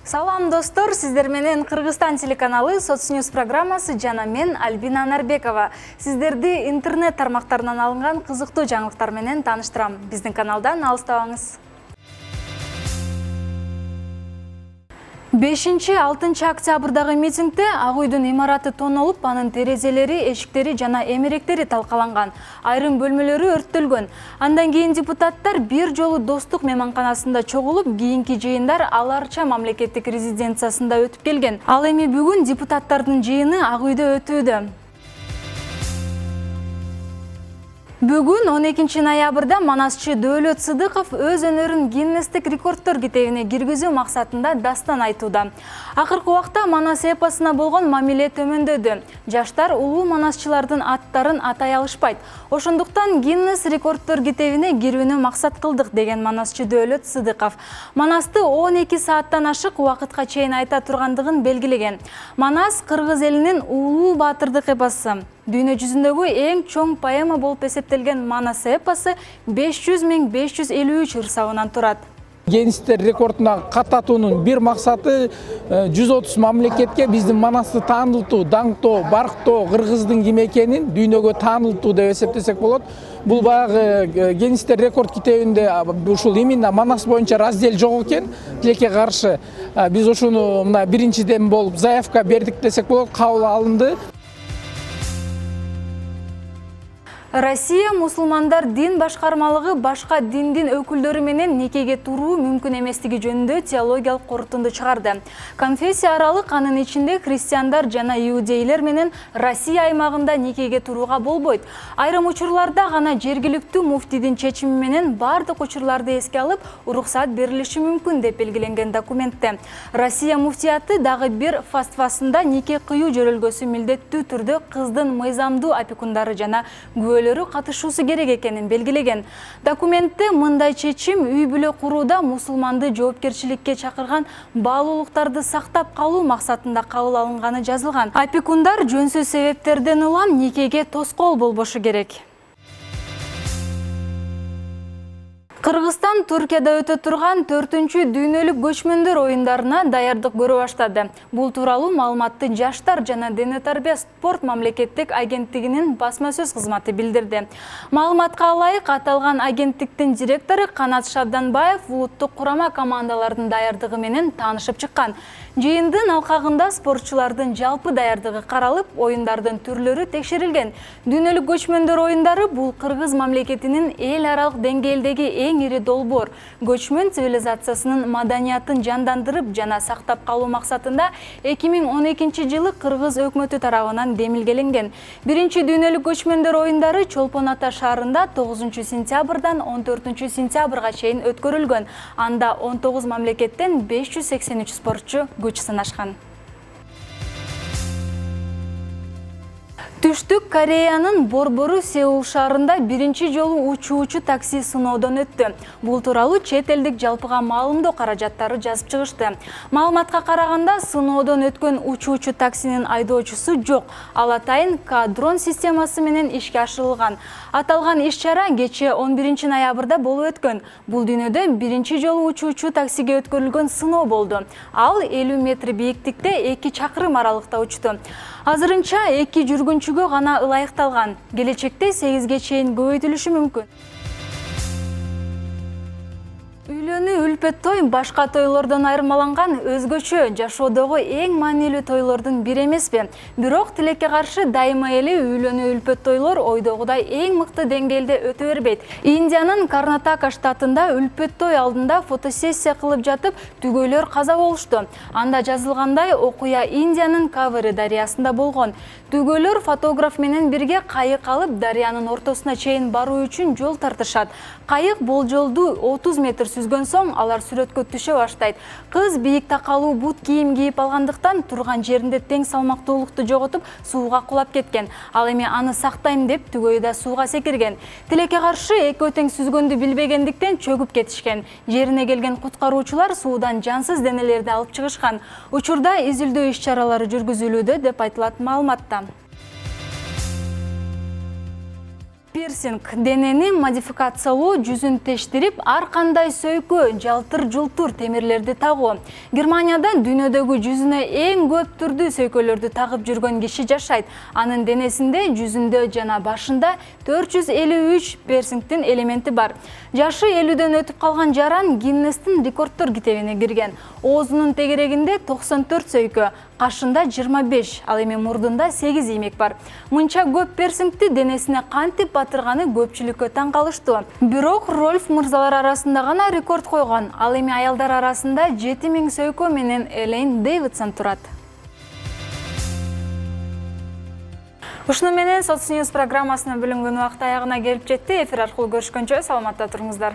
Салам достор, сиздер менен Кыргызстан телеканалы Соцньюз программасы жана мен Альбина Нарбекова. Сиздерди интернет тармактарынан алынган кызыктуу жаңылыктар менен тааныштырам. Биздин каналдан алыстабаңыз. 5-6 октябрдагы митингде Ак үйдүн имараты тонолуп, анын терезелери, эшиктери жана эмеректери талкаланган. Айрым бөлмөлөрү өрттөлгөн. Андан кийин депутаттар бир жолу Достук мейманканасында чогулуп, кийинки жыйындар Ал Арча мамлекеттик резиденциясында өтүп келген. Ал эми бүгүн депутаттардын жыйыны Ак үйдө өтүүдө. Бүгүн 12 ноябрда манасчы Дөөлөт Сыдыков өз өнөрүн Гиннестик рекордтор китебине киргизүү максатында дастан айтууда. Акыркы убакта манас эпосуна болгон мамиле төмөндөдү. Жаштар улуу манасчылардын аттарын атай алышпайт. Ошондуктан Гиннес рекордтор китебине кирүүнү максат кылдык деген манасчы Дөөлөт Сыдыков. Манасты 12 сааттан ашык убакытка чейин айта тургандыгын белгилеген. Манас кыргыз элинин улуу баатырдык эпосу. Дүйнө жүзүндөгү эң чоң поэма болуп эсептелген Манас эпосу 500.553 ырсабынан турат. Гиннестер рекордуна каттатуунун бир максаты 130 мамлекетке биздин Манасты таанылтуу, даңктоо, барктоо, кыргыздын ким экенин дүйнөгө таанылтуу деп эсептесек болот. Бул баягы Гиннестер рекорд китебинде ушул именно Манас боюнча раздел жок экен. Тилекке каршы биз ушуну мына биринчиден болуп заявка бердик десек болот, кабыл алынды. Россия мусулмандар дин башкармалыгы башка диндин өкүлдөрү менен никеге туруу мүмкүн эместиги жөнүндө теологиялык корутунду чыгарды. Конфессия аралык, анын ичинде христиандар жана иудейлер менен Россия аймагында никеге турууга болбойт. Айрым учурларда гана жергиликтүү муфтийдин чечими менен бардык учурларды эске алып, уруксат берилиши мүмкүн деп белгиленген документте. Россия муфтияты дагы бир фатвасында нике кыюу жөрөлгөсү милдеттүү түрдө кыздын мыйзамдуу опекундары жана катышуусу керек экенин белгилеген. Документте мындай чечим үй бүлө курууда мусулманды жоопкерчиликке чакырган баалуулуктарды сактап калуу максатында кабыл алынганы жазылган. Опекундар жөнсүз себептерден улам никеге тоскоол болбошу керек. Кыргызстан Туркияда өтө турган 4-чү дүйнөлүк көчмөндөр оюндарына даярдык көрө баштады. Бул тууралуу маалыматты Жаштар жана дене тарбия спорт мамлекеттик агенттигинин басма сөз кызматы билдирди. Маалыматка ылайык, аталган агенттиктин директору Канат Шабданбаев улуттук курама командалардын даярдыгы менен таанышып чыккан. Жыйындын алкагында спортчулардын жалпы даярдыгы каралып, оюндардын түрлөрү текшерилген. Дүйнөлүк көчмөндөр оюндары бул Кыргыз мамлекетинин эл аралык деңгээлдеги эң ири долбоор. Көчмөн цивилизациясынын маданиятын жандандырып жана сактап калуу максатында 2012 жылы Кыргыз өкмөтү тарабынан демилгеленген. Биринчи дүйнөлүк көчмөндөр оюндары Чолпон Ата шаарында 9 сентябрдан 14 сентябрга чейин өткөрүлгөн. Анда 19 мамлекеттен 583 спортчу күч сынашкан. Түштүк Кореянын борбору Сеул шаарында биринчи жолу учуучу такси сыноодон өттү. Бул тууралуу чет элдик жалпыга маалымдоо каражаттары жазып чыгышты. Маалыматка караганда, сыноодон өткөн учуучу таксинин айдоочусу жок. Ал атайын К-дрон системасы менен ишке ашырылган. Аталган иш-чара кечээ 11 ноябрда болуп өткөн. Бул дүйнөдө биринчи жолу учуучу таксиге өткөрүлгөн сыноо болду. Ал 50 метр бийиктикте 2 чакырым аралыкта учту. Азырынча 2 жүргүнчүгө гана ылайыкталган. Келечекте 8ге чейин көбөйтүлүшү мүмкүн. Үйлөнүү үлпөт той башка тойлордон айырмаланган өзгөчө жашоодогу эң маанилүү тойлордун бири эмеспи? Бирок тилекке каршы дайыма эле үйлөнүү үлпөт тойлор ойдогудай эң мыкты деңгээлде өтө бербейт. Индиянын Карнатака штатында үлпөт той алдында фотосессия кылып жатып, түгөйлөр каза болушту. Анда жазылгандай, окуя Индиянын Кавери дарыясында болгон. Түгөйлөр фотограф менен бирге кайык алып, дарыянын ортосуна чейин баруу үчүн жол тартышат. Кайык болжолду 30 метр сүзгөн соң алар сүрөткө түшө баштайт. Кыз бийик такалуу бут кийим кийип алгандыктан турган жеринде тең салмактуулукту жоготуп, сууга кулап кеткен. Ал эми аны сактайм деп түгөйү да сууга секирген. Тилекке каршы экөө тең сүзгөндү билбегендиктен чөгүп кетишкен. Жерине келген куткаруучулар суудан жансыз денелерди алып чыгышкан. Учурда изилдөө иш-чаралары жүргүзүлүүдө деп айтылат маалыматта. Пирсинг денени модификациялоо, жүзүн тештирип, ар кандай сөйкө, жалтыр-жултур темирлерди тагуу. Германияда дүйнөдөгү жүзүнө эң көп түрдүү сөйкөлөрдү тагып жүргөн киши жашайт. Анын денесинде, жүзүндө жана башында 453 пирсингдин элементи бар. Жашы 50дөн өтүп калган жаран Гиннестин рекордтор китебине кирген. Оозунун тегерегинде 94 сөйкө, кашында 25, ал эми мурдунда 8 иймек бар. Мынча көп пирсингди денесине кантип батырганы көпчүлүккө таң калыштуу. Бирок Рольф мырзалар арасында гана рекорд койгон. Ал эми аялдар арасында 7000 сөйкө менен Элейн Дэвидсон турат. Ушуну менен Соцньюз программасына бөлүнгөн убакыт аягына келип жетти. Эфир аркылуу көрүшкөнчө саламатта туруңуздар.